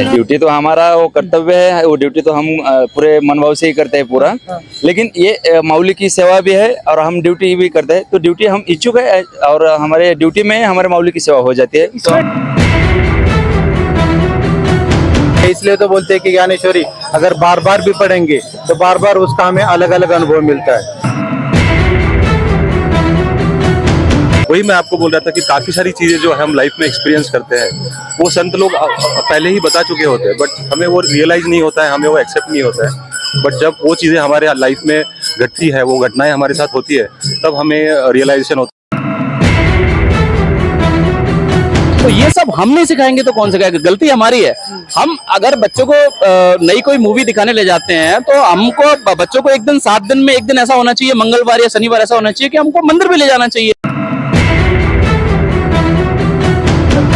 Duty तो हमारा वो कर्तव्य है, वो ड्यूटी तो हम पूरे मनभाव से ही करते हैं पूरा। लेकिन ये माऊली की सेवा भी है और हम ड्यूटी भी करते हैं, तो ड्यूटी हम इच्छुक है और हमारे ड्यूटी में हमारे माऊली की सेवा हो जाती है। इसलिए तो बोलते हैं कि ज्ञानेश्वरी अगर बार बार भी पढ़ेंगे तो बार बार उसका हमें अलग अलग अनुभव मिलता है। वही मैं आपको बोल रहा था कि काफी सारी चीजें जो हम लाइफ में एक्सपीरियंस करते हैं वो संत लोग पहले ही बता चुके होते हैं, बट हमें वो रियलाइज नहीं होता है, हमें वो एक्सेप्ट नहीं होता है। बट जब वो चीजें हमारे लाइफ में घटती है, वो घटनाएं हमारे साथ होती है, तब हमें रियलाइजेशन होता है। तो ये सब हम नहीं सिखाएंगे तो कौन सिखाएगा? गलती हमारी है। हम अगर बच्चों को नई कोई मूवी दिखाने ले जाते हैं तो हमको बच्चों को एक दिन 7 दिन में एक दिन ऐसा होना चाहिए, मंगलवार या शनिवार ऐसा होना चाहिए कि हमको मंदिर भी ले जाना चाहिए।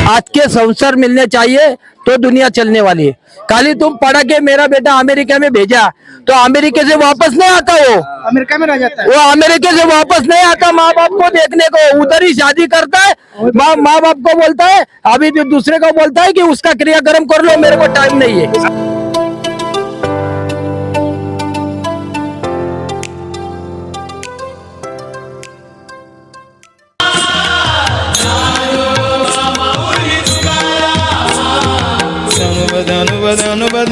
आज के संस्कार मिलने चाहिए तो दुनिया चलने वाली है। खाली तुम पढ़ा के मेरा बेटा अमेरिका में भेजा तो अमेरिका से वापस नहीं आता, वो अमेरिका में रह जाता है, वो अमेरिका से वापस नहीं आता माँ बाप को देखने को, उधर ही शादी करता है। माँ बाप को बोलता है, अभी भी दूसरे को बोलता है कि उसका क्रियाक्रम कर लो, मेरे को टाइम नहीं है। ज्ञानोबा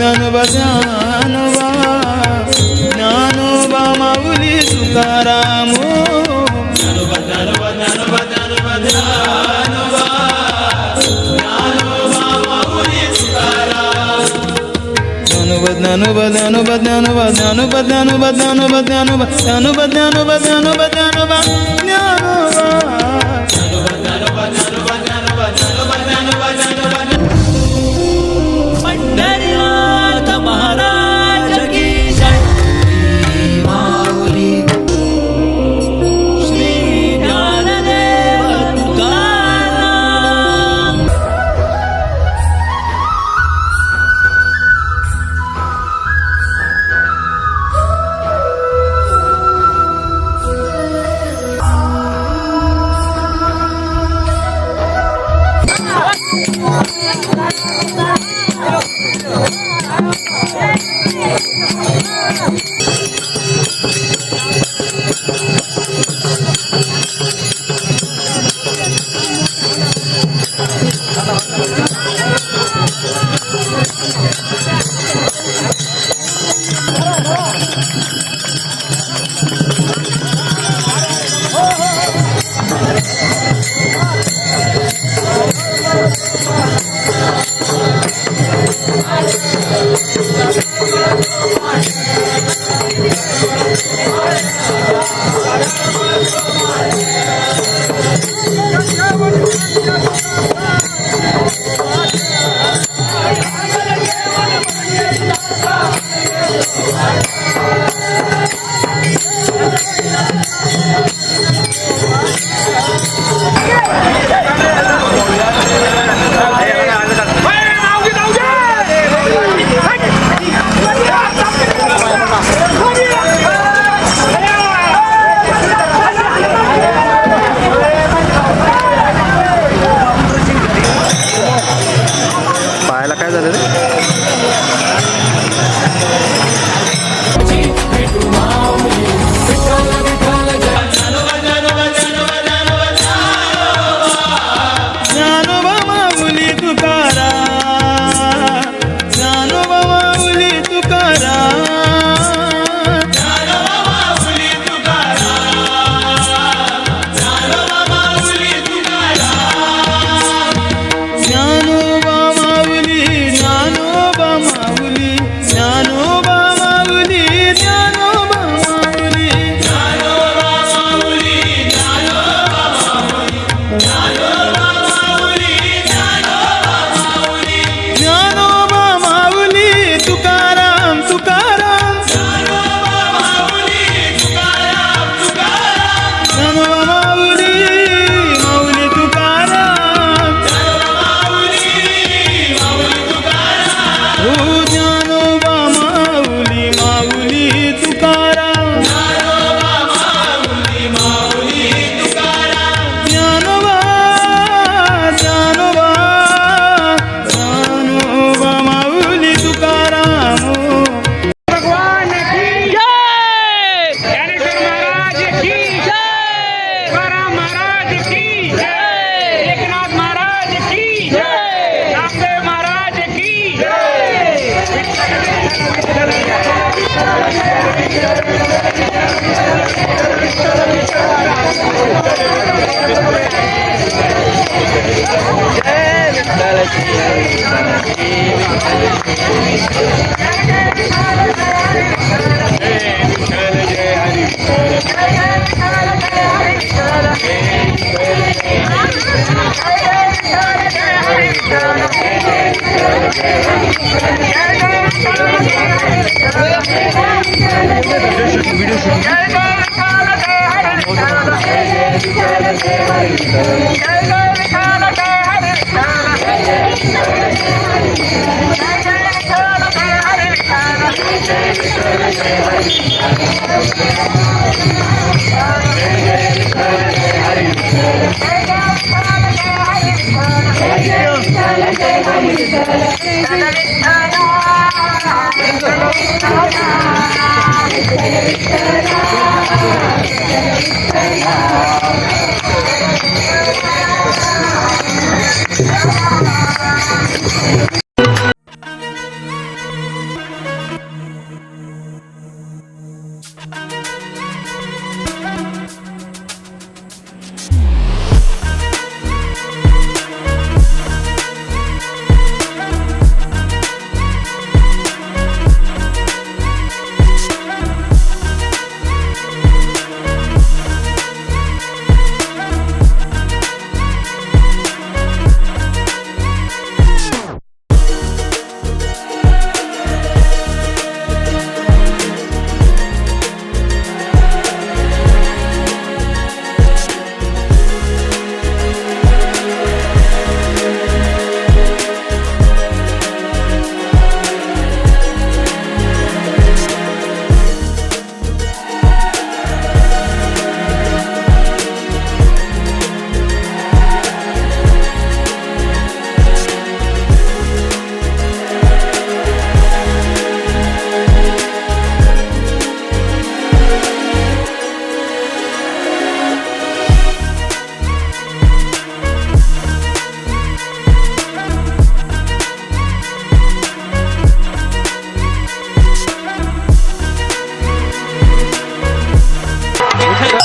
माऊली तुकाराम, महाराज की जय। माऊली श्री ज्ञानदेव तुकाराम। पायाला काय झालं रे? ज्ञानोबा माऊली तुकाराम, ज्ञानोबा माऊली तुकाराम, ज्ञानोबा माऊली तुकाराम, ज्ञानोबा माऊली तुकाराम, ज्ञानोबा माऊली, ज्ञानोबा माऊली, ज्ञानोबा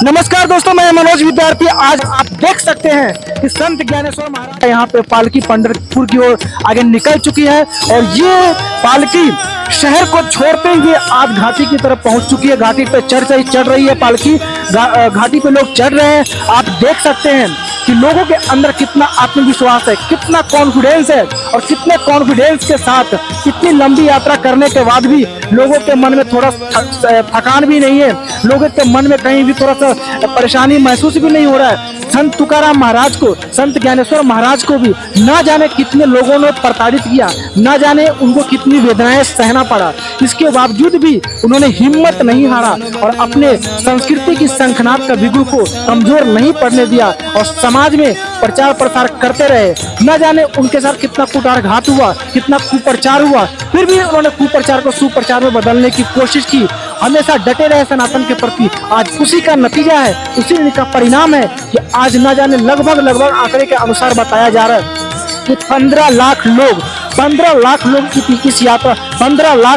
नमस्कार दोस्तों, मैं मनोज विद्यार्थी। आज आप देख सकते हैं कि संत ज्ञानेश्वर महाराज यहाँ पे पालकी पंढरपुर की ओर आगे निकल चुकी है और ये पालकी शहर को छोड़ते हुए आज घाटी की तरफ पहुंच चुकी है। घाटी पे चढ़ रही है पालकी, घाटी पे लोग चढ़ रहे हैं। आप देख सकते हैं कि लोगों के अंदर कितना आत्मविश्वास है, कितना कॉन्फिडेंस है और कितने कॉन्फिडेंस के साथ इतनी लंबी यात्रा करने के बाद भी लोगों के मन में थोड़ा थकान भी नहीं है, लोगों के मन में कहीं भी थोड़ा सा परेशानी महसूस भी नहीं हो रहा है। संत तुकाराम महाराज को, संत ज्ञानेश्वर महाराज को भी ना जाने कितने लोगों ने प्रताड़ित किया, ना जाने उनको कितनी वेदनाएं सहना पड़ा। इसके बावजूद भी उन्होंने हिम्मत नहीं हारा और अपने संस्कृति की शंखनाद का बिगुल को कमजोर नहीं पड़ने दिया और समाज में प्रचार प्रसार करते रहे। न जाने उनके साथ कितना कुटारघात हुआ, कितना कुप्रचार हुआ, फिर भी उन्होंने कुप्रचार को सुप्रचार में बदलने की कोशिश की। हमेशा डटे रहे सनातन के प्रति। आज उसी का नतीजा है, उसी का परिणाम है कि आज न जाने लगभग आंकड़े के अनुसार बताया जा रहा है कि 15 लाख लोग 15 लाख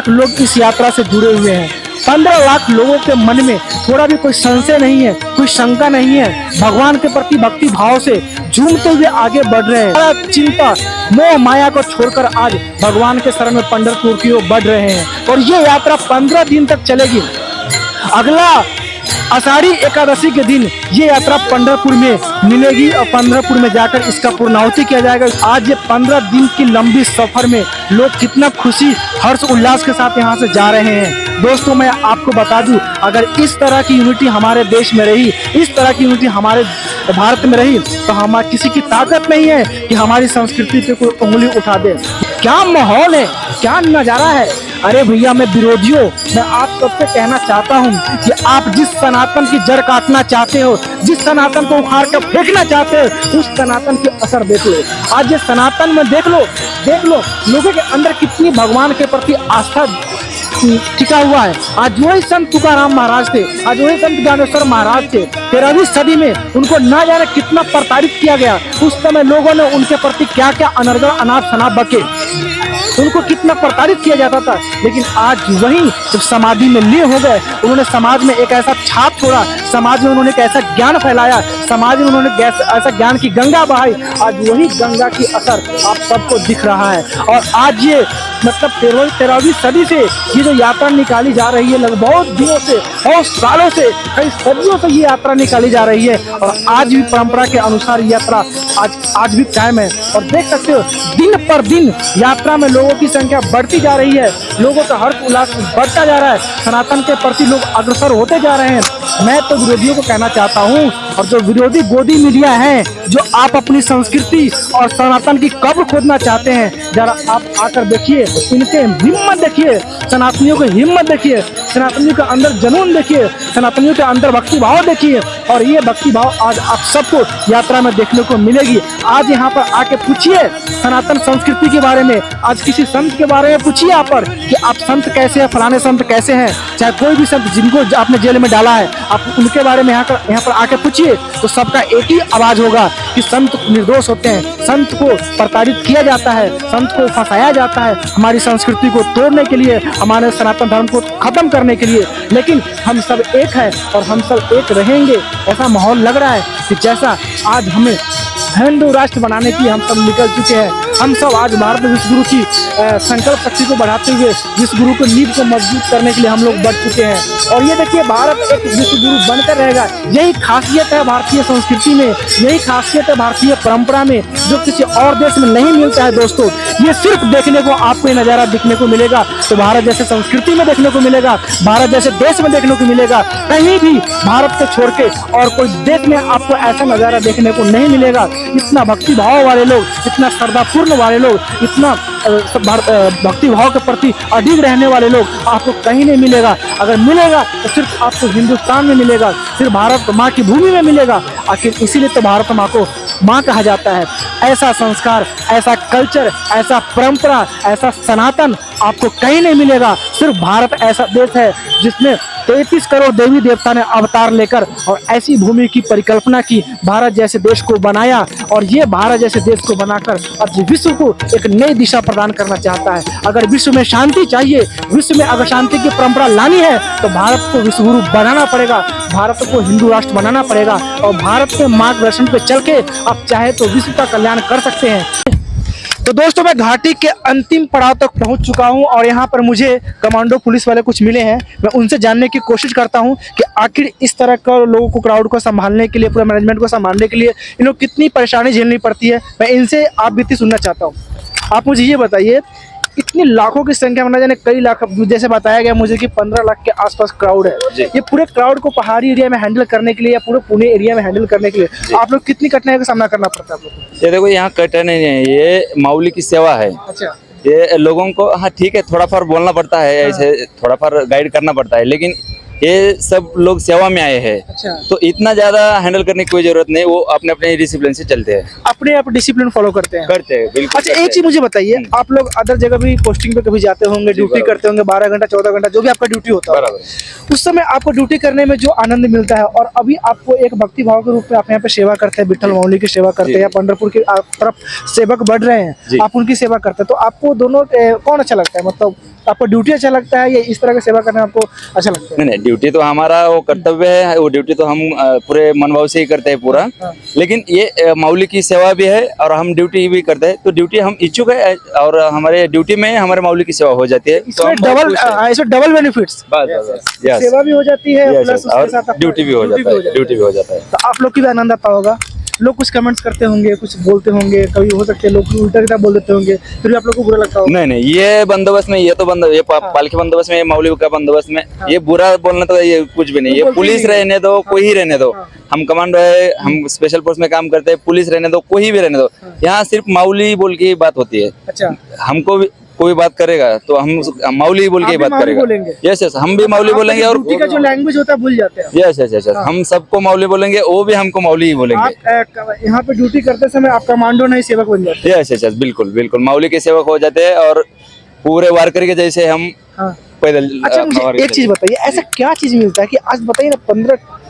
लोग इस यात्रा से जुड़े हुए हैं। 15 लाख लोगों के मन में थोड़ा भी कोई संशय नहीं है, कोई शंका नहीं है। भगवान के प्रति भक्ति भाव से झूमते हुए आगे बढ़ रहे हैं। चिंता मोह माया को छोड़कर आज भगवान के शरण में पंढरपुर की ओर बढ़ रहे हैं और ये यात्रा 15 दिन तक चलेगी। अगला आषाढ़ी एकादशी के दिन ये यात्रा पंढरपुर में मिलेगी और पंढरपुर में जाकर इसका पूर्णाहुति किया जाएगा। आज ये 15 दिन की लंबी सफर में लोग कितना खुशी हर्ष उल्लास के साथ यहाँ से जा रहे हैं। दोस्तों, मैं आपको बता दूं, अगर इस तरह की यूनिटी हमारे देश में रही, इस तरह की यूनिटी हमारे भारत में रही तो हमारे किसी की ताकत नहीं है कि हमारी संस्कृति पे कोई उंगली उठा दे। क्या माहौल है, क्या नजारा है। अरे भैया, मैं विरोधियों, मैं आप सबसे कहना चाहता हूँ कि आप जिस सनातन की जड़ काटना चाहते हो, जिस सनातन को उखाड़ कर फेंकना चाहते हो, उस सनातन के असर देख लो। आज ये सनातन में देख लो लोगों के अंदर कितनी भगवान के प्रति आस्था टिका हुआ है। आज वही संत तुकाराम महाराज थे, आज वही संत ज्ञानेश्वर महाराज थे। 13वीं सदी में उनको न जाने कितना प्रताड़ित किया गया। उस समय लोगों ने उनके प्रति क्या क्या अनर्गल अनाप शनाप बके, उनको कितना प्रताड़ित किया जाता था। लेकिन आज वही जब समाधि में लीन हो गए, उन्होंने समाज में एक ऐसा छाप छोड़ा, समाज में उन्होंने एक ऐसा ज्ञान फैलाया, समाज में उन्होंने ऐसा ज्ञान की गंगा बहाई। आज वही गंगा की असर आप सबको दिख रहा है। और आज ये मतलब 13वीं सदी से ये जो यात्रा निकाली जा रही है, लगभग बहुत दिनों से, बहुत सालों से, कई सदियों से ये यात्रा निकाली जा रही है। और आज भी परंपरा के अनुसार यात्रा आज भी कायम है। और देख सकते हो दिन पर दिन यात्रा में लोगों की संख्या बढ़ती जा रही है, लोगों का हर्ष उल्लास बढ़ता जा रहा है, सनातन के प्रति लोग अग्रसर होते जा रहे हैं। मैं तो विरोधियों को कहना चाहता हूँ, और जो विरोधी गोदी मीडिया है, जो आप अपनी संस्कृति और सनातन की कब्र खोदना चाहते हैं, जरा आप आकर देखिए, इनके हिम्मत देखिए, सनातनियों की हिम्मत देखिए, सनातनियों के अंदर जुनून देखिए, सनातनियों के अंदर भक्ति भाव देखिए। और ये भक्ति भाव आज आप सबको यात्रा में देखने को मिलेगी। आज यहाँ पर आके पूछिए सनातन संस्कृति के बारे में, आज किसी संत के बारे में पूछिए आप पर कि आप संत कैसे हैं, फलाने संत कैसे हैं, चाहे कोई भी संत जिनको आपने जेल में डाला है, आप उनके बारे में यहाँ पर आके पूछिए, तो सबका एक ही आवाज होगा कि संत निर्दोष होते हैं, संत को प्रताड़ित किया जाता है, संत को फंसाया जाता है हमारी संस्कृति को तोड़ने के लिए, हमारे सनातन धर्म को खत्म करने के लिए। लेकिन हम सब एक है और हम सब एक रहेंगे। ऐसा माहौल लग रहा है कि जैसा आज हमें हिंदू राष्ट्र बनाने की हम सब निकल चुके हैं। हम सब आज भारत विश्व गुरु की संकल्प शक्ति को बढ़ाते हुए विश्व गुरु को नींव को मजबूत करने के लिए हम लोग बढ़ चुके हैं। और ये देखिए, भारत एक विश्व गुरु बनकर रहेगा। यही खासियत है भारतीय संस्कृति में, यही खासियत है भारतीय परंपरा में, जो किसी और देश में नहीं मिलता है दोस्तों। ये सिर्फ देखने को आपको ये नज़ारा दिखने को मिलेगा तो भारत जैसे संस्कृति में देखने को मिलेगा, भारत जैसे देश में देखने को मिलेगा। कहीं भी भारत को छोड़ के और कोई देश में आपको ऐसा नज़ारा देखने को नहीं मिलेगा। इतना भक्ति भाव वाले लोग, इतना श्रद्धापूर्ण वाले लोग, इतना भक्ति भाव के प्रति अडिग रहने वाले लोग आपको कहीं नहीं मिलेगा। अगर मिलेगा तो सिर्फ आपको हिंदुस्तान में मिलेगा, सिर्फ भारत माँ की भूमि में मिलेगा। आखिर इसीलिए तो भारत माँ को माँ कहा जाता है। ऐसा संस्कार, ऐसा कल्चर, ऐसा परंपरा, ऐसा सनातन आपको कहीं नहीं मिलेगा। सिर्फ भारत ऐसा देश है जिसमें 33 करोड़ देवी देवता ने अवतार लेकर और ऐसी भूमि की परिकल्पना की, भारत जैसे देश को बनाया। और ये भारत जैसे देश को बनाकर आज विश्व को एक नई दिशा प्रदान करना चाहता है। अगर विश्व में शांति चाहिए, विश्व में अगर शांति की परंपरा लानी है, तो भारत को विश्व गुरु बनाना पड़ेगा, भारत को हिंदू राष्ट्र बनाना पड़ेगा। और भारत के मार्गदर्शन पे चल के आप चाहे तो विश्व का कल्याण कर सकते हैं। तो दोस्तों, मैं घाटी के अंतिम पड़ाव तक पहुंच चुका हूं और यहाँ पर मुझे कमांडो पुलिस वाले कुछ मिले हैं। मैं उनसे जानने की कोशिश करता हूं कि आखिर इस तरह का लोगों को, क्राउड को संभालने के लिए, पूरा मैनेजमेंट को संभालने के लिए इन लोग कितनी परेशानी झेलनी पड़ती है। मैं इनसे आप बीती सुनना चाहता हूँ। आप मुझे ये बताइए, इतनी लाखों की संख्या में, न जाने कई लाख, जैसे बताया गया मुझे कि 15 लाख के आसपास क्राउड है। ये पूरे क्राउड को पहाड़ी एरिया में हैंडल करने के लिए या पूरे पुणे एरिया में हैंडल करने के लिए आप लोग कितनी कठिनाई का सामना करना पड़ता है आप लोग को? ये देखो, यहाँ कठिनाई नहीं है, ये माऊली की सेवा है। अच्छा, ये लोगों को, हाँ ठीक है, थोड़ा फार बोलना पड़ता है, ऐसे थोड़ा फार गाइड करना पड़ता है, लेकिन ये सब लोग सेवा में आए हैं। अच्छा, तो इतना ज्यादा हैंडल करने की कोई जरूरत नहीं, वो अपने अपने डिसिप्लिन से चलते हैं, अपने आप डिसिप्लिन फॉलो करते हैं। बिल्कुल। अच्छा, एक चीज मुझे बताइए, आप लोग अदर जगह भी पोस्टिंग पे कभी जाते होंगे, ड्यूटी करते होंगे, 12 घंटा 14 घंटा जो भी आपका ड्यूटी होता है, उस समय आपको ड्यूटी करने में जो आनंद मिलता है, और अभी आपको एक भक्ति भाव के रूप में आप यहाँ पे सेवा करते हैं, विठल माऊली की सेवा करते हैं, या पंढरपुर की तरफ सेवक बढ़ रहे हैं, आप उनकी सेवा करते हैं, तो आपको दोनों कौन अच्छा लगता है? मतलब आपको ड्यूटी अच्छा लगता है या इस तरह की सेवा करना आपको अच्छा लगता है? नहीं, ड्यूटी तो हमारा वो कर्तव्य है, वो ड्यूटी तो हम पूरे मनभाव से ही करते हैं पूरा। लेकिन ये माऊली की सेवा भी है और हम ड्यूटी भी करते हैं, तो ड्यूटी हम इच्छुक है और हमारे ड्यूटी में हमारे माऊली की सेवा हो जाती है। इसमें डबल बेनिफिट्स, सेवा भी हो जाती है प्लस उसके साथ ड्यूटी भी हो जाता है। तो आप लोग की भी आनंद आता होगा। लोग कुछ कमेंट्स करते होंगे, कुछ बोलते होंगे, कभी हो सकते हैं लोग उल्टा सीधा बोल देते होंगे, फिर भी आप लोग को बुरा लगता होगा। नहीं, ये बंदोबस्त में, ये तो ये पालकी बंदोबस्त में, माऊली का बंदोबस्त में ये बुरा बोलना तो ये कुछ भी नहीं। ये पुलिस रहने दो, कोई ही रहने दो, हम कमांडो है, हम स्पेशल फोर्स में काम करते हैं, पुलिस रहने दो, कोई भी रहने दो, यहाँ सिर्फ माऊली बोल के बात होती है। अच्छा, हमको भी कोई बात करेगा तो हम माऊली बोल के बात करेगा। यस, हम भी माऊली बोलेंगे और ड्यूटी का जो लैंग्वेज होता है भूल जाते हैं। यस, हम सबको माऊली बोलेंगे, वो भी हमको माऊली ही बोलेंगे। आप यहाँ पे ड्यूटी करते समय आप कमांडो नहीं सेवक बन जाते हैं। यस, बिल्कुल माऊली के सेवक हो जाते हैं और पूरे वारकरी के जैसे हम पैदल अच्छा अपना मुझे वर्ग एक चीज चलते बताइए, ऐसा क्या चीज मिलता है कि आज बताइए ना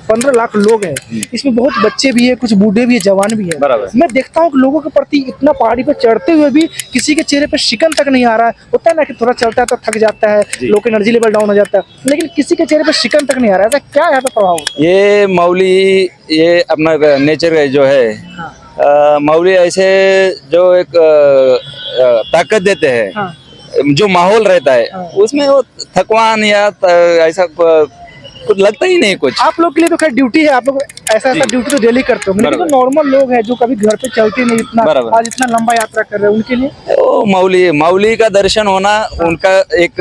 15 लाख लोग हैं, इसमें बहुत बच्चे भी है, कुछ बूढ़े भी है, जवान भी है। बराबर। मैं देखता हूँ कि लोगों के प्रति इतना पहाड़ी पे चढ़ते हुए भी किसी के चेहरे पे शिकन तक नहीं आ रहा है। होता है ना कि थोड़ा चलता है तो थक जाता है, लोग का एनर्जी लेवल डाउन हो जाता है, लेकिन किसी के चेहरे पे शिकन तक नहीं आ रहा है। ऐसा क्या यहाँ पे प्रभाव होता ये मौली, ये अपना नेचर जो है, मौली ऐसे जो एक ताकत देते हैं, हाँ। जो माहौल रहता है उसमें वो थकवान या ऐसा कुछ लगता ही नहीं कुछ। आप लोग के लिए तो खैर ड्यूटी है, आप लोग ऐसा ड्यूटी तो डेली करते हो, लेकिन जो बराबर। नॉर्मल लोग हैं जो कभी घर पे चलते नहीं इतना, बराबर। आज इतना लंबा यात्रा कर रहे हैं, उनके लिए वो मौली का दर्शन होना उनका एक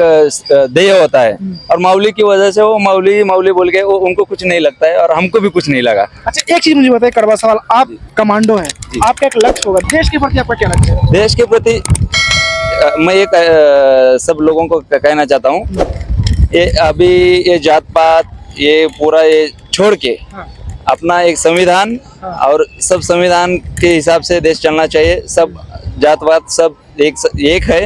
ध्येय होता है, और मौली की वजह से वो मौली बोल के वो उनको कुछ नहीं लगता है, और हमको भी कुछ नहीं लगा। अच्छा एक चीज मुझे बताइए, कड़वा सवाल, आप कमांडो हैं, आपका एक लक्ष्य होगा देश के प्रति, आपका क्या लक्ष्य है? देश के प्रति मैं एक सब लोगों को कहना चाहता हूँ, ये अभी ये जात पात ये पूरा ये छोड़ के अपना एक संविधान और सब संविधान के हिसाब से देश चलना चाहिए। सब जात पात सब एक है,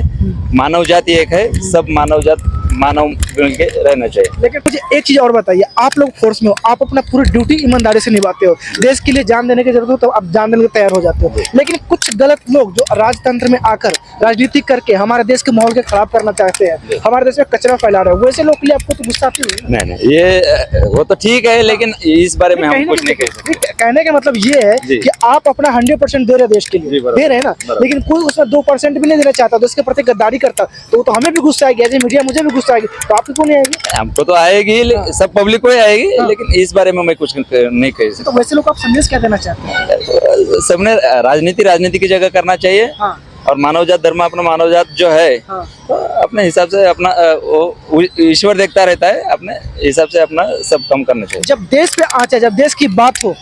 मानव जाति एक है, सब मानव मिल के रहना चाहिए। लेकिन मुझे एक चीज और बताइए, आप लोग फोर्स में हो, आप अपना पूरी ड्यूटी ईमानदारी से निभाते हो, देश के लिए जान देने की जरूरत हो तो आप जान देने को तैयार हो जाते हो, लेकिन कुछ गलत लोग जो राजतंत्र में आकर राजनीति करके हमारे देश के माहौल के खराब करना चाहते हैं, हमारे देश में कचरा फैला रहे हैं, वैसे लोग के लिए आपको तो गुस्सा आती होगी। नहीं ये वो तो ठीक है, लेकिन इस बारे में हम कुछ नहीं कह सकते। कहने का मतलब ये है कि आप अपना 100% दे रहे हैं देश के लिए, दे रहे हैं ना, लेकिन कोई उसमें 2% भी नहीं देना चाहता तो इसके प्रति गद्दारी करता तो हमें भी गुस्सा आएगी, एज ए मीडिया मुझे भी गुस्सा आएगी, तो आपको क्यों नहीं आएगी? हमको तो आएगी, सब पब्लिक को ही आएगी, लेकिन इस बारे में मैं कुछ नहीं कह सकता। तो वैसे लोग आप संदेश क्या देना चाहते हैं? सबने राजनीति की जगह करना चाहिए, हाँ। और मानव जात धर्म अपना मानव जात जो है, हाँ। तो अपने हिसाब से अपना वो ईश्वर देखता रहता है, अपने हिसाब से अपना सब काम करना चाहिए। जब देश पे आँच है, जब देश की बात हो,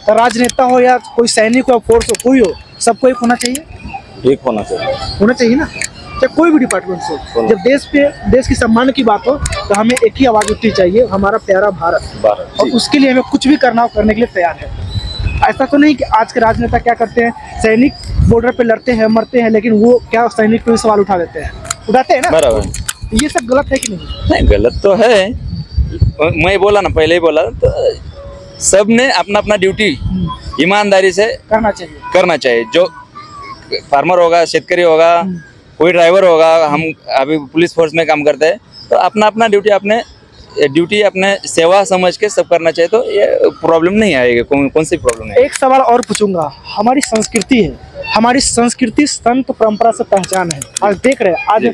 तो राजनेता हो या कोई सैनिक हो, फोर्स हो, कोई हो, सबको एक होना चाहिए, एक होना चाहिए, होना चाहिए ना, चाहे कोई भी डिपार्टमेंट हो। जब देश की सम्मान की बात हो तो हमें एक ही आवाज उठनी चाहिए, हमारा प्यारा भारत, और उसके लिए हमें कुछ भी करना हो, करने के लिए तैयार है। ऐसा तो नहीं कि आज के राजनेता क्या करते हैं, सैनिक बॉर्डर पे लड़ते हैं, मरते हैं, लेकिन वो क्या सैनिक पे सवाल उठा देते हैं, उठाते हैं ना, बराबर। ये सब गलत है कि नहीं? नहीं गलत तो है, मैं बोला ना, पहले ही बोला, तो सब ने अपना अपना ड्यूटी ईमानदारी से करना चाहिए। जो फार्मर होगा, शेतकरी होगा, कोई ड्राइवर होगा, हम अभी पुलिस फोर्स में काम करते हैं, तो अपना अपना ड्यूटी अपने सेवा समझ के सब करना चाहिए, तो ये प्रॉब्लम नहीं आएगी, कौन सी प्रॉब्लम नहीं। एक सवाल और पूछूंगा, हमारी संस्कृति है, हमारी संस्कृति संत परंपरा से पहचान है। आज देख रहे हैं, आज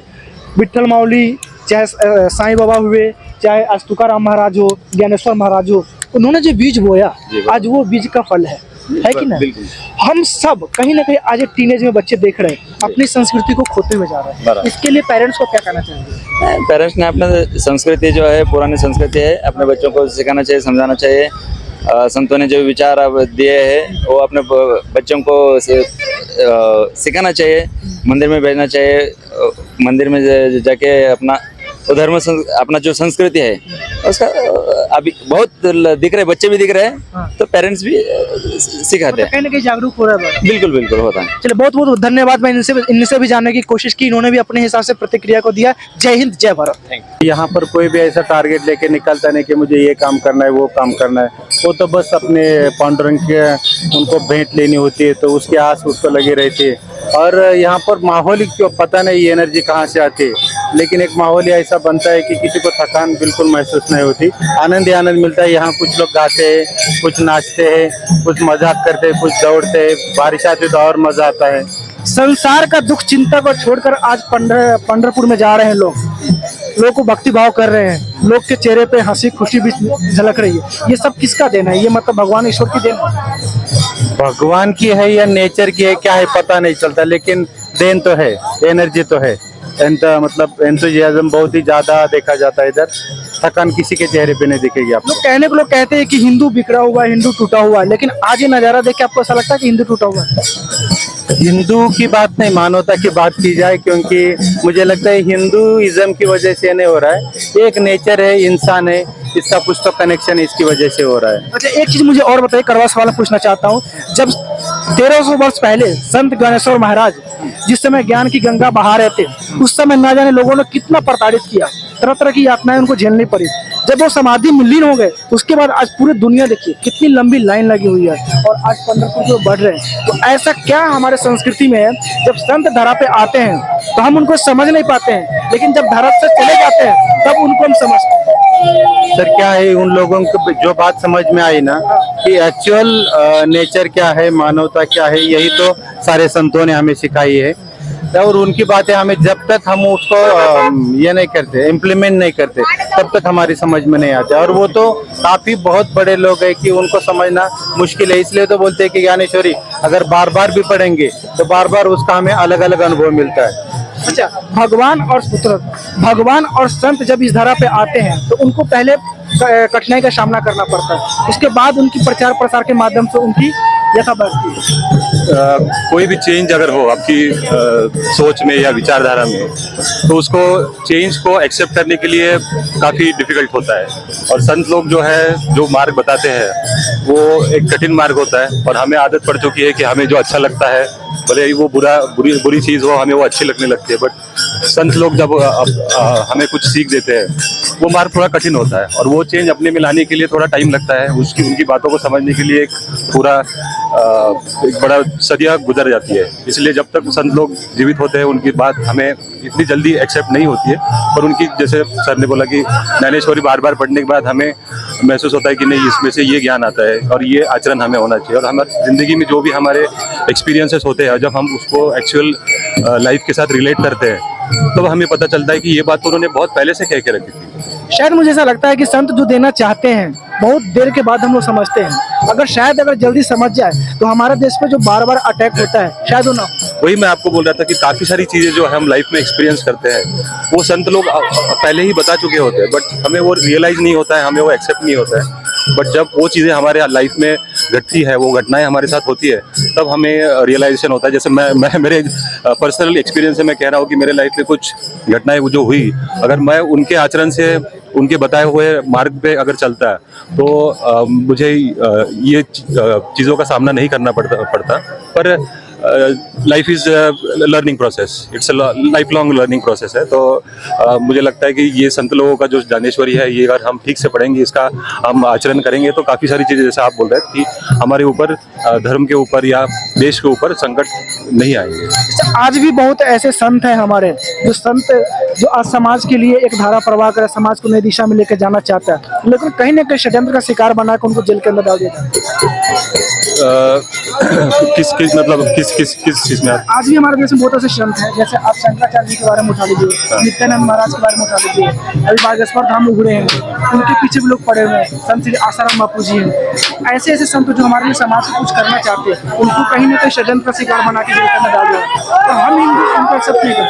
विठल माउली, चाहे साईं बाबा हुए, चाहे आज तुकाराम महाराज हो, ज्ञानेश्वर महाराज हो, उन्होंने जो बीज बोया आज वो बीज का फल है कि नहीं? हम सब कहीं ना कहीं आज टीनेज में बच्चे देख रहे हैं अपनी संस्कृति को खोते हुए जा रहे हैं, इसके लिए पेरेंट्स को क्या करना चाहिए? पेरेंट्स ने अपना संस्कृति जो है, पुरानी संस्कृति है, अपने बच्चों को सिखाना चाहिए, समझाना चाहिए। संतों ने जो विचार अब दिए हैं वो अपने बच्चों को सिखाना चाहिए, मंदिर में भेजना चाहिए, मंदिर में जाके अपना धर्म अपना जो संस्कृति है उसका अभी बहुत दिख रहे, बच्चे भी दिख रहे हैं, तो पेरेंट्स भी सिखाते हैं, कहीं ना कहीं जागरूक हो रहा है। बिल्कुल होता है। चलिए बहुत बहुत धन्यवाद, मैं इनसे भी जानने की कोशिश की, इन्होंने भी अपने हिसाब से प्रतिक्रिया को दिया। जय हिंद, जय भारत। यहाँ पर कोई भी ऐसा टारगेट लेके निकलता नहीं कि मुझे ये काम करना है, वो काम करना है, वो तो बस अपने पांडुरंग के उनको भेंट लेनी होती है, तो उसकी आस उसको लगी रहती है। और यहाँ पर माहौल क्यों पता नहीं ये एनर्जी कहाँ से आती है, लेकिन एक माहौल ही ऐसा बनता है कि किसी को थकान बिल्कुल महसूस नहीं होती, आनंद ही आनंद मिलता है। यहाँ कुछ लोग गाते हैं, कुछ नाचते हैं, कुछ मजाक करते हैं, कुछ दौड़ते हैं, बारिश आती तो और मजा आता है। संसार का दुख चिंता को छोड़कर आज पंढरपुर में जा रहे हैं लोग को भक्ति भाव कर रहे हैं, लोग के चेहरे पे हंसी खुशी भी झलक रही है। ये सब किसका देना है? ये मतलब भगवान ईश्वर की देन है, भगवान की है या नेचर की है, क्या है पता नहीं चलता, लेकिन देन तो है, एनर्जी तो है। मतलब एंथुजियाज्म बहुत ही ज्यादा देखा जाता है इधर, थकान किसी के चेहरे पे नहीं दिखेगी आपको। कहने को लोग कहते हैं कि हिंदू बिखरा हुआ है, हिंदू टूटा हुआ है, लेकिन आज ये नजारा देख के आपको ऐसा लगता है कि हिंदू टूटा हुआ है? हिंदू की बात नहीं, मानवता की बात की जाए, क्योंकि मुझे लगता है हिंदुइज्म की वजह से नहीं हो रहा है, ये एक नेचर है, इंसान है, इसका कुछ तो कनेक्शन इसकी वजह से हो रहा है। अच्छा एक चीज मुझे और बताइए, कड़वा सवाल पूछना चाहता हूँ, जब 1300 वर्ष पहले संत ज्ञानेश्वर महाराज जिस समय ज्ञान की गंगा बहा रहे थे, उस समय ना जाने लोगों ने कितना प्रताड़ित किया, तरह तरह की यातनाएं उनको झेलनी पड़ी। जब वो समाधि में लीन हो गए, उसके बाद आज पूरी दुनिया देखिए कितनी लंबी लाइन लगी हुई है और आज पंढरपुर की ओर बढ़ रहे हैं। तो ऐसा क्या हमारे संस्कृति में है, जब संत धरा पे आते हैं तो हम उनको समझ नहीं पाते हैं, लेकिन जब धरा से चले जाते हैं तब उनको हम समझते हैं। सर क्या है, उन लोगों को जो बात समझ में आई ना कि एक्चुअल नेचर क्या है, मानवता क्या है, यही तो सारे संतों ने हमें सिखाई है। और उनकी बातें हमें जब तक हम उसको ये नहीं करते, इम्प्लीमेंट नहीं करते, तब तक हमारी समझ में नहीं आते। और वो तो काफी बहुत बड़े लोग हैं कि उनको समझना मुश्किल है। इसलिए तो बोलते हैं कि ज्ञानेश्वरी अगर बार बार भी पढ़ेंगे तो बार बार उसका हमें अलग अलग अनुभव मिलता है। अच्छा, भगवान और संत जब इस धरा पे आते हैं तो उनको पहले कठिनाई का सामना करना पड़ता है, उसके बाद उनकी प्रचार प्रसार के माध्यम से उनकी यथा बढ़ती है। कोई भी चेंज अगर हो आपकी सोच में या विचारधारा में, तो उसको चेंज को एक्सेप्ट करने के लिए काफ़ी डिफिकल्ट होता है। और संत लोग जो है जो मार्ग बताते हैं वो एक कठिन मार्ग होता है, और हमें आदत पड़ चुकी है कि हमें जो अच्छा लगता है, भले ही वो बुरी चीज़ हो, हमें वो अच्छी लगने लगती है। बट संत लोग जब हमें कुछ सीख देते हैं, वो मार्ग थोड़ा कठिन होता है, और वो चेंज अपने में लाने के लिए थोड़ा टाइम लगता है। उनकी बातों को समझने के लिए एक पूरा एक बड़ा सदियाँ गुजर जाती है। इसलिए जब तक संत लोग जीवित होते हैं उनकी बात हमें इतनी जल्दी एक्सेप्ट नहीं होती है। पर उनकी, जैसे सर ने बोला कि ज्ञानेश्वरी बार बार पढ़ने के बाद हमें महसूस होता है कि नहीं, इसमें से ये ज्ञान आता है और ये आचरण हमें होना चाहिए। और हमारी ज़िंदगी में जो भी हमारे एक्सपीरियंसेस होते हैं, जब हम उसको एक्चुअल लाइफ के साथ रिलेट करते हैं, तब हमें पता चलता है कि ये बात तो उन्होंने बहुत पहले से कह के रखी थी। शायद मुझे ऐसा लगता है कि संत जो देना चाहते हैं बहुत देर के बाद हम लोग समझते हैं। अगर जल्दी समझ जाए तो हमारे देश पे जो बार बार अटैक होता है शायद वो ना हो। वही मैं आपको बोल रहा था कि काफ़ी सारी चीज़ें जो हम लाइफ में एक्सपीरियंस करते हैं वो संत लोग पहले ही बता चुके होते हैं, बट हमें वो रियलाइज़ नहीं होता है, हमें वो एक्सेप्ट नहीं होता है। बट जब वो चीज़ें हमारे लाइफ में घटती है, वो घटनाएं हमारे साथ होती है, तब हमें रियलाइजेशन होता है। जैसे मैं मेरे पर्सनल एक्सपीरियंस से मैं कह रहा हूँ कि मेरे लाइफ में कुछ घटनाएं जो हुई, अगर मैं उनके आचरण से, उनके बताए हुए मार्ग पे अगर चलता है तो मुझे ये चीज़ों का सामना नहीं करना पड़ता। पर life is learning process, it's life long learning process है। तो मुझे लगता है कि ये संत लोगों का जो ज्ञानेश्वरी है, ये अगर हम ठीक से पढ़ेंगे, इसका हम आचरण करेंगे, तो काफ़ी सारी चीज़ें, जैसे आप बोल रहे हैं कि हमारे ऊपर, धर्म के ऊपर या देश के ऊपर संकट नहीं आएंगे। आज भी बहुत ऐसे संत हैं हमारे जो आज समाज के लिए एक धारा प्रवाह कर समाज को नई दिशा में लेकर जाना चाहता है, लेकिन कहीं ना कहीं षड्यंत्र का शिकार बना कर उनको जेल के अंदर डाल दिया किस चीज़ में? आज भी हमारे देश में बहुत ऐसे संत हैं, जैसे आप शंकराचार्य जी के बारे में उठा लीजिए, नित्यानंद महाराज के बारे में उठा लीजिए, अभी बागेश्वर धाम उभरे हैं, उनके पीछे भी लोग पड़े हुए हैं, संत श्री आसाराम बापू जी हैं। ऐसे ऐसे संत जो हमारे लिए समाज को कुछ करना चाहते हैं, उनको कहीं ना कहीं षड्यंत्र का शिकार बना के जेल के अंदर डाल दिया, तो हम उनको एक्सेप्ट नहीं करते।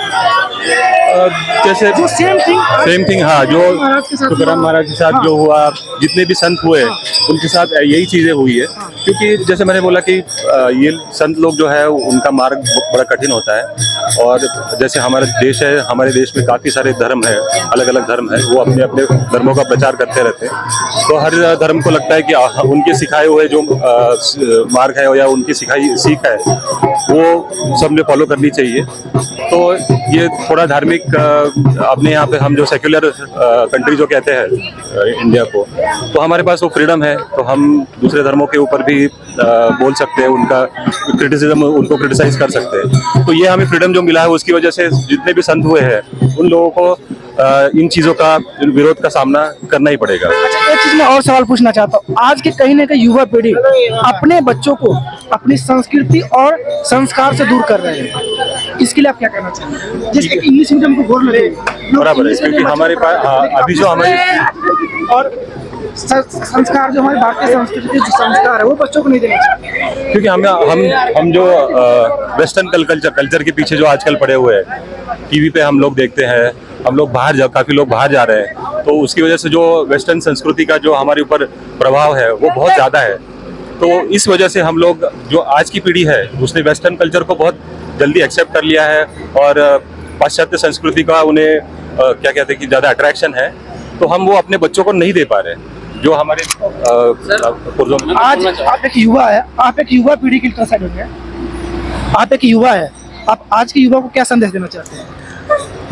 जैसे जो सेम थिंग हाँ, जो तुकाराम तुकाराम महाराज के साथ जो हुआ, जितने भी संत हुए उनके साथ यही चीज़ें हुई है। क्योंकि जैसे मैंने बोला कि ये संत लोग जो है उनका मार्ग बड़ा कठिन होता है। और जैसे हमारा देश है, हमारे देश में काफ़ी सारे धर्म हैं, अलग अलग धर्म हैं, वो अपने अपने धर्मों का प्रचार करते रहते हैं। तो हर धर्म को लगता है कि उनके सिखाए हुए जो मार्ग है या उनकी सिखाई सीख है वो सबने फॉलो करनी चाहिए। तो ये थोड़ा धार्मिक, अपने यहाँ पे हम जो सेक्युलर कंट्री जो कहते हैं इंडिया को, तो हमारे पास वो फ्रीडम है, तो हम दूसरे धर्मों के ऊपर भी बोल सकते हैं, उनका क्रिटिसिज्म, उनको क्रिटिसाइज कर सकते हैं। तो ये हमें फ्रीडम जो मिला है, उसकी वजह से जितने भी संत हुए हैं उन लोगों को इन चीज़ों का विरोध का सामना करना ही पड़ेगा। अच्छा, एक चीज मैं और सवाल पूछना चाहता हूँ, आज के कहीं ना कहीं युवा पीढ़ी अपने बच्चों को अपनी संस्कृति और संस्कार से दूर कर रहे हैं, इसके लिए आप क्या कहना चाहेंगे? जैसे इंग्लिश मीडियम को घोर लगे बराबर है, क्योंकि हमारे पास अभी जो हमारी और संस्कार जो हमारे भारतीय संस्कृति के जो संस्कार है वो बच्चों को नहीं देना चाहिए, क्योंकि हम जो वेस्टर्न कल्चर के पीछे जो आजकल पड़े हुए हैं, टीवी पे हम लोग देखते हैं, हम लोग काफ़ी लोग बाहर जा रहे हैं, तो उसकी वजह से जो वेस्टर्न संस्कृति का जो हमारे ऊपर प्रभाव है वो बहुत ज़्यादा है। तो इस वजह से हम लोग, जो आज की पीढ़ी है, उसने वेस्टर्न कल्चर को बहुत जल्दी एक्सेप्ट कर लिया है, और पाश्चात्य संस्कृति का उन्हें क्या कहते हैं कि ज़्यादा अट्रैक्शन है, तो हम वो अपने बच्चों को नहीं दे पा रहे हैं। जो हमारे पूर्वजों में आज आप एक युवा है, आप एक युवा पीढ़ी के लिए साइड होंगे, आप एक युवा है, आप आज के युवा को क्या संदेश देना चाहते हैं?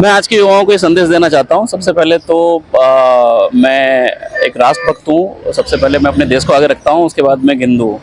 मैं आज के युवाओं को ये संदेश देना चाहता हूँ। सबसे पहले तो मैं एक राष्ट्रभक्त हूँ। सबसे पहले मैं अपने देश को आगे रखता हूँ, उसके बाद मैं हिंदू हूँ।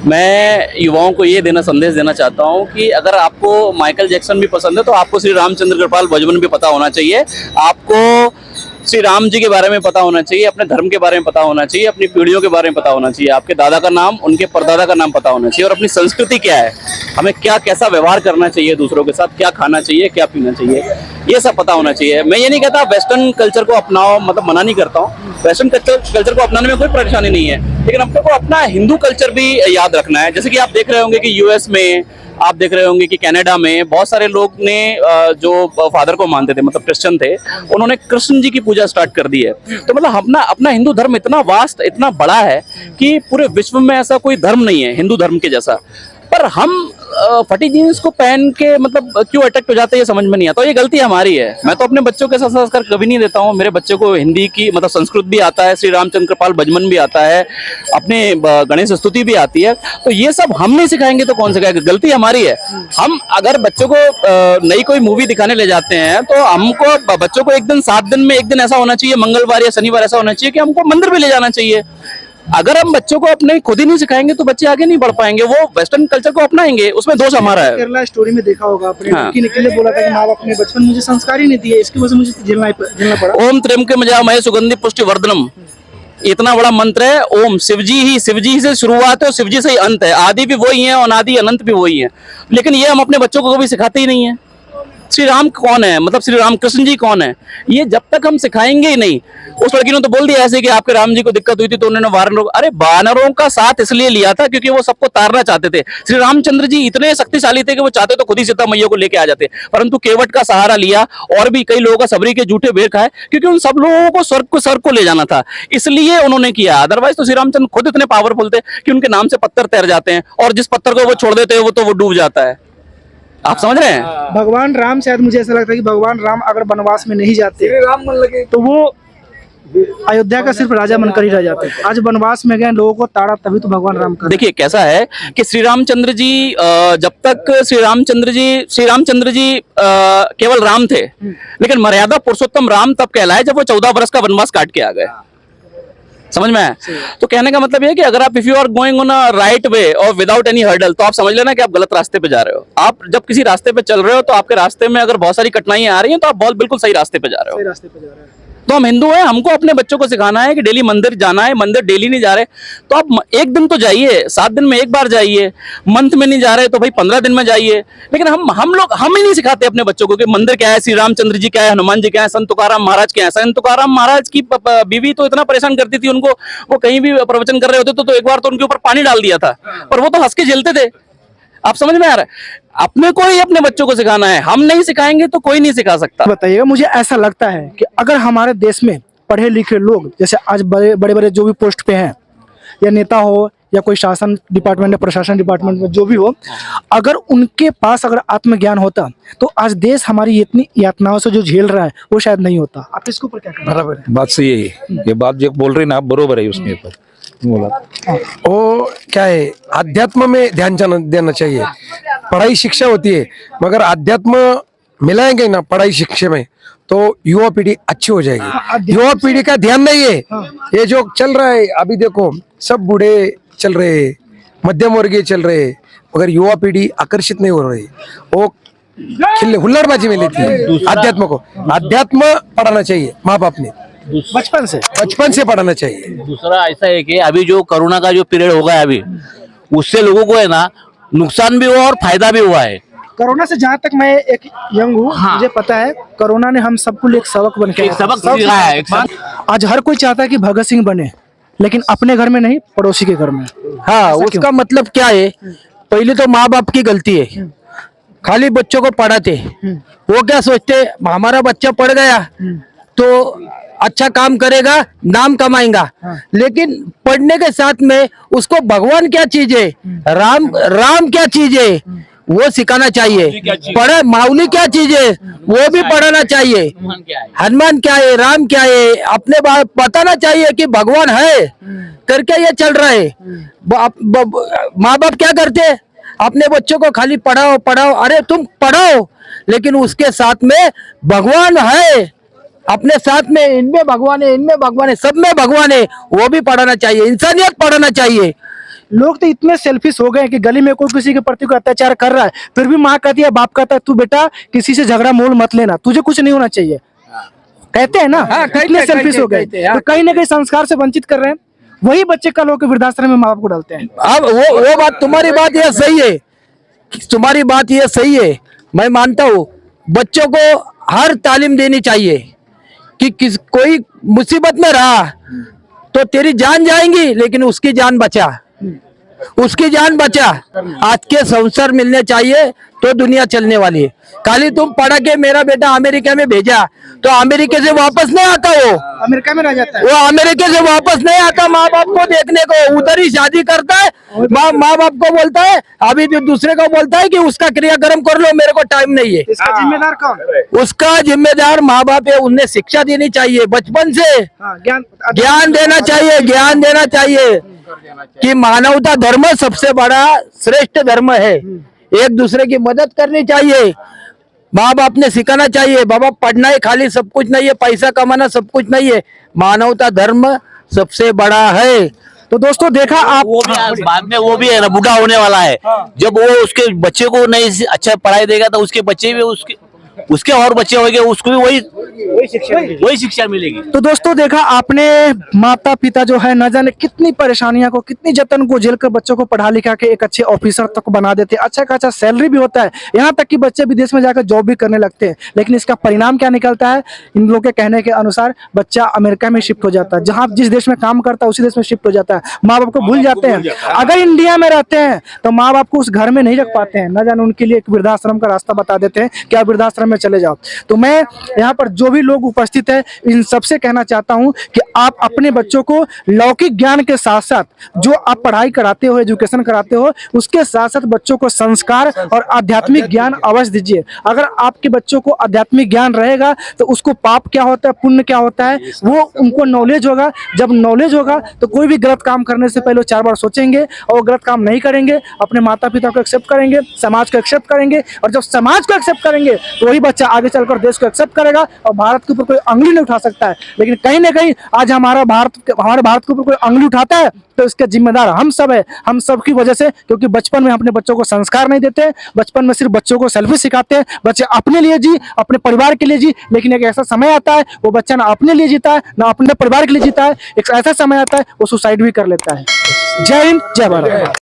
मैं युवाओं को ये संदेश देना चाहता हूँ कि अगर आपको माइकल जैक्सन भी पसंद है तो आपको श्री रामचंद्र कृपाल भजवन भी पता होना चाहिए। आपको श्री राम जी के बारे में पता होना चाहिए, अपने धर्म के बारे में पता होना चाहिए, अपनी पीढ़ियों के बारे में पता होना चाहिए, आपके दादा का नाम, उनके परदादा का नाम पता होना चाहिए, और अपनी संस्कृति क्या है, हमें क्या कैसा व्यवहार करना चाहिए दूसरों के साथ, क्या खाना चाहिए, क्या पीना चाहिए, ये सब पता होना चाहिए। मैं ये नहीं कहता वेस्टर्न कल्चर को अपनाओ, मतलब मना नहीं करता हूँ, वेस्टर्न कल्चर को अपनाने में कोई परेशानी नहीं है, लेकिन अपने को अपना हिंदू कल्चर भी याद रखना है। जैसे कि आप देख रहे होंगे कि यूएस में, आप देख रहे होंगे कि कनाडा में बहुत सारे लोग ने जो फादर को मानते थे, मतलब क्रिश्चियन थे, उन्होंने कृष्ण जी की पूजा स्टार्ट कर दी है। तो मतलब अपना हिंदू धर्म इतना वास्ट, इतना बड़ा है कि पूरे विश्व में ऐसा कोई धर्म नहीं है हिंदू धर्म के जैसा। पर हम फटी जीन्स को पहन के मतलब क्यों अट्रैक्ट हो जाते हैं, ये समझ में नहीं आता। ये गलती हमारी है। मैं तो अपने बच्चों के साथ संस्कार कभी नहीं देता हूँ। मेरे बच्चे को हिंदी की मतलब संस्कृत भी आता है, श्री रामचंद्र कृपाल भजमन भी आता है, अपने गणेश स्तुति भी आती है। तो ये सब हम नहीं सिखाएंगे तो कौन सिखाएगा? गलती हमारी है। हम अगर बच्चों को नई कोई मूवी दिखाने ले जाते हैं तो हमको बच्चों को 7 दिन में एक दिन ऐसा होना चाहिए, मंगलवार या शनिवार ऐसा होना चाहिए कि हमको मंदिर भी ले जाना चाहिए। अगर हम बच्चों को अपने खुद ही नहीं सिखाएंगे तो बच्चे आगे नहीं बढ़ पाएंगे, वो वेस्टर्न कल्चर को अपनाएंगे, उसमें दोष हमारा है। केरला स्टोरी में देखा होगा आपने, हाँ। लड़की ने के लिए बोला था कि माँ बाप ने बचपन मुझे संस्कार ही नहीं दिए, इसकी वजह से मुझे झेलना पड़ा। ओम त्र्यंबकम यजामहे सुगंधि पुष्टि वर्धनम, इतना बड़ा मंत्र है। ओम शिवजी ही से शुरुआत है और शिवजी से ही अंत है। आदि भी वही है, अनादि अनंत भी वही है। लेकिन ये हम अपने बच्चों को कभी सिखाते ही नहीं है। श्री राम कौन है, मतलब श्री राम कृष्ण जी कौन है, ये जब तक हम सिखाएंगे ही नहीं। उस लड़की ने तो बोल दिया ऐसे कि आपके राम जी को दिक्कत हुई थी तो उन्होंने वानरों, अरे वानरों का साथ इसलिए लिया था क्योंकि वो सबको तारना चाहते थे। श्री रामचंद्र जी इतने शक्तिशाली थे कि वो चाहते तो खुद ही सीता मैया को लेके आ जाते, परंतु केवट का सहारा लिया और भी कई लोगों का सबरी के झूठे बेर खाए, क्योंकि उन सब लोगों को स्वर्ग को ले जाना था, इसलिए उन्होंने किया। अदरवाइज तो श्री रामचंद्र खुद इतने पावरफुल थे कि उनके नाम से पत्थर तैर जाते हैं, और जिस पत्थर को वो छोड़ देते हैं वो डूब जाता है। आप समझ रहे हैं? भगवान राम, शायद मुझे ऐसा लगता है कि भगवान राम अगर वनवास में नहीं जाते तो वो अयोध्या का सिर्फ राजा बनकर ही रह जाते। आज वनवास में गए, लोगों को ताड़ा तभी तो भगवान राम का। देखिए कैसा है कि श्री रामचंद्र जी जब तक श्री रामचंद्र जी केवल राम थे, लेकिन मर्यादा पुरुषोत्तम राम तब कहलाए जब वो 14 वर्ष का वनवास काट के आ गए। समझ में आया? तो कहने का मतलब ये है कि अगर आप if you are going on a right way और विदाउट एनी हर्डल, तो आप समझ लेना कि आप गलत रास्ते पे जा रहे हो। आप जब किसी रास्ते पे चल रहे हो तो आपके रास्ते में अगर बहुत सारी कठिनाइयां आ रही हैं तो आप बहुत बिल्कुल सही रास्ते पे जा रहे हो। सही रास्ते पे जा रहे हैं। तो हम हिंदू हैं, हमको अपने बच्चों को सिखाना है कि डेली मंदिर जाना है। मंदिर डेली नहीं जा रहे तो आप एक दिन तो जाइए, 7 दिन में एक बार जाइए। मंथ में नहीं जा रहे तो भाई 15 दिन में जाइए। लेकिन हम ही नहीं सिखाते अपने बच्चों को कि मंदिर क्या है, श्री रामचंद्र जी क्या है, हनुमान जी क्या है, संत तुकाराम महाराज क्या है। संत तुकाराम महाराज की बीवी तो इतना परेशान करती थी उनको, वो कहीं भी प्रवचन कर रहे होते तो एक बार तो उनके ऊपर पानी डाल दिया था, पर वो तो हंस के झेलते थे। आप समझ में आ रहा है? अपने को ही अपने बच्चों को सिखाना है। हम नहीं सिखाएंगे तो कोई नहीं सिखा सकता। बताइएगा, मुझे ऐसा लगता है कि अगर हमारे देश में पढ़े लिखे लोग, जैसे आज बड़े बड़े जो भी पोस्ट पे हैं, या नेता हो या कोई शासन डिपार्टमेंट या प्रशासन डिपार्टमेंट में जो भी हो, अगर उनके पास अगर आत्मज्ञान होता तो आज देश हमारी इतनी यातनाओं से जो झेल रहा है वो शायद नहीं होता। आप इसके ऊपर क्या कहते हैं? बराबर है, बात सही है। ये बात जो बोल रहे हैं ना आप, बरोबर है उसमें पर बोला। वो क्या है, अध्यात्म में ध्यान देना चाहिए। पढ़ाई शिक्षा होती है, मगर अध्यात्म मिलाएंगे ना पढ़ाई शिक्षा में तो युवा पीढ़ी अच्छी हो जाएगी। युवा पीढ़ी का ध्यान नहीं है, ये जो चल रहा है अभी देखो, सब बूढ़े चल रहे, मध्यम वर्गीय चल रहे, मगर युवा पीढ़ी आकर्षित नहीं हो रही। वो खिल्ले हुल्लड़बाजी में लेती है अध्यात्म को। अध्यात्म पढ़ाना चाहिए माँ बाप ने, बचपन से पढ़ाना चाहिए। दूसरा ऐसा है कि अभी जो कोरोना का जो पीरियड होगा है अभी, उससे लोगों को है ना नुकसान भी हुआ और फायदा भी हुआ है। कोरोना से जहाँ तक मैं एक यंग हूँ, मुझे पता है कोरोना ने हम सबको लिए एक सबक बन के सिखाया है। आज हर कोई चाहता है कि भगत सिंह बने, लेकिन अपने घर में नहीं, पड़ोसी के घर में। हाँ, उसका मतलब क्या है, पहले तो माँ बाप की गलती है। खाली बच्चों को पढ़ाते, वो क्या सोचते हमारा बच्चा पढ़ गया तो अच्छा काम करेगा, नाम कमाएगा। लेकिन पढ़ने के साथ में उसको भगवान क्या चीज है, राम क्या चीज है, वो सिखाना चाहिए। पढ़े माऊली क्या चीज है वो भी पढ़ाना चाहिए। हनुमान क्या है, राम क्या है, अपने बताना चाहिए कि भगवान है करके ये चल रहा है। माँ बाप क्या करते हैं, अपने बच्चों को खाली पढ़ाओ पढ़ाओ, अरे तुम पढ़ाओ लेकिन उसके साथ में भगवान है, अपने साथ में इनमें भगवान है, इनमें भगवान है, सब में भगवान है, वो भी पढ़ाना चाहिए, इंसानियत पढ़ाना चाहिए। लोग तो इतने सेल्फिश हो गए हैं कि गली में कोई किसी के प्रति कोई अत्याचार कर रहा है फिर भी माँ कहती है, बाप कहता है तू बेटा किसी से झगड़ा मोल मत लेना, तुझे कुछ नहीं होना चाहिए, कहते हैं ना। इतने सेल्फिश हो गए तो कहीं ना कहीं संस्कार से वंचित कर रहे हैं। वही बच्चे कल होकर वृद्धाश्रम में माँ बाप को डालते हैं। अब वो बात तुम्हारी बात ये सही है, तुम्हारी बात ये सही है, मैं मानता हूँ। बच्चों को हर तालीम देनी चाहिए कि कोई मुसीबत में रहा तो तेरी जान जाएंगी लेकिन उसकी जान बचा, उसकी जान बचा। आज के संसार मिलने चाहिए तो दुनिया चलने वाली है। खाली तुम पढ़ा के मेरा बेटा अमेरिका में भेजा तो अमेरिका से वापस नहीं आता, वो अमेरिका में रह जाता है, वो अमेरिका से वापस नहीं आता माँ बाप को देखने को, उधर ही शादी करता है। माँ बाप को बोलता है, अभी भी दूसरे को बोलता है कि उसका क्रियाक्रम कर लो, मेरे को टाइम नहीं है। इसका जिम्मेदार कौन? उसका जिम्मेदार माँ बाप है। उन्हें शिक्षा देनी चाहिए बचपन से, ज्ञान देना चाहिए, ज्ञान देना चाहिए कि मानवता धर्म सबसे बड़ा श्रेष्ठ धर्म है। एक दूसरे की मदद करनी चाहिए, माँ बाप ने सिखाना चाहिए। बाबा पढ़ना ही खाली सब कुछ नहीं है, पैसा कमाना सब कुछ नहीं है, मानवता धर्म सबसे बड़ा है। तो दोस्तों देखा आप, वो भी बाद में वो भी है ना, बूढ़ा होने वाला है। जब वो उसके बच्चे को नहीं अच्छा पढ़ाई देगा तो उसके बच्चे भी उसके और बच्चे होंगे, उसको भी वही शिक्षा मिलेगी। तो दोस्तों देखा आपने, माता पिता जो है न जाने कितनी परेशानियां को, कितनी जतन को झेल कर बच्चों को पढ़ा लिखा के एक अच्छे ऑफिसर तक बना देते हैं। अच्छा खासा सैलरी भी होता है, यहाँ तक कि बच्चे विदेश में जाकर जॉब भी करने लगते हैं। लेकिन इसका परिणाम क्या निकलता है, इन लोगों के कहने के अनुसार बच्चा अमेरिका में शिफ्ट हो जाता है, जहाँ जिस देश में काम करता है उसी देश में शिफ्ट हो जाता है। माँ बाप को भूल जाते हैं। अगर इंडिया में रहते हैं तो माँ बाप को उस घर में नहीं रख पाते हैं, न जाने उनके लिए एक वृद्धाश्रम का रास्ता बता देते हैं कि आप वृद्धाश्रम में चले जाओ। तो मैं यहाँ पर जो भी लोग उपस्थित है इन सबसे कहना चाहता हूँ कि आप अपने बच्चों को लौकिक ज्ञान के साथ साथ जो आप पढ़ाई कराते हो, एजुकेशन कराते हो, उसके साथ साथ बच्चों को संस्कार और आध्यात्मिक ज्ञान अवश्य दीजिए। अगर आपके बच्चों को आध्यात्मिक ज्ञान रहेगा तो उसको पाप क्या होता है, पुण्य क्या होता है, वो उनको नॉलेज होगा। जब नॉलेज होगा तो कोई भी गलत काम करने से पहले 4 बार सोचेंगे और वो गलत काम नहीं करेंगे, अपने माता पिता को एक्सेप्ट करेंगे, समाज को एक्सेप्ट करेंगे। और जब समाज को एक्सेप्ट करेंगे तो वही बच्चा आगे चलकर देश को एक्सेप्ट करेगा और भारत के ऊपर कोई अंगुली नहीं उठा सकता है। लेकिन कहीं ना कहीं आज हमारे भारत के ऊपर कोई अंगुली उठाता है तो इसके जिम्मेदार हम सब है, हम सब की वजह से। क्योंकि बचपन में अपने बच्चों को संस्कार नहीं देते, बचपन में सिर्फ बच्चों को सेल्फी सिखाते हैं। बच्चे अपने लिए जी, अपने परिवार के लिए जी, लेकिन एक ऐसा समय आता है वो बच्चा ना अपने लिए जीता है ना अपने परिवार के लिए जीता है। एक ऐसा समय आता है वो सुसाइड भी कर लेता है। जय हिंद, जय भारत।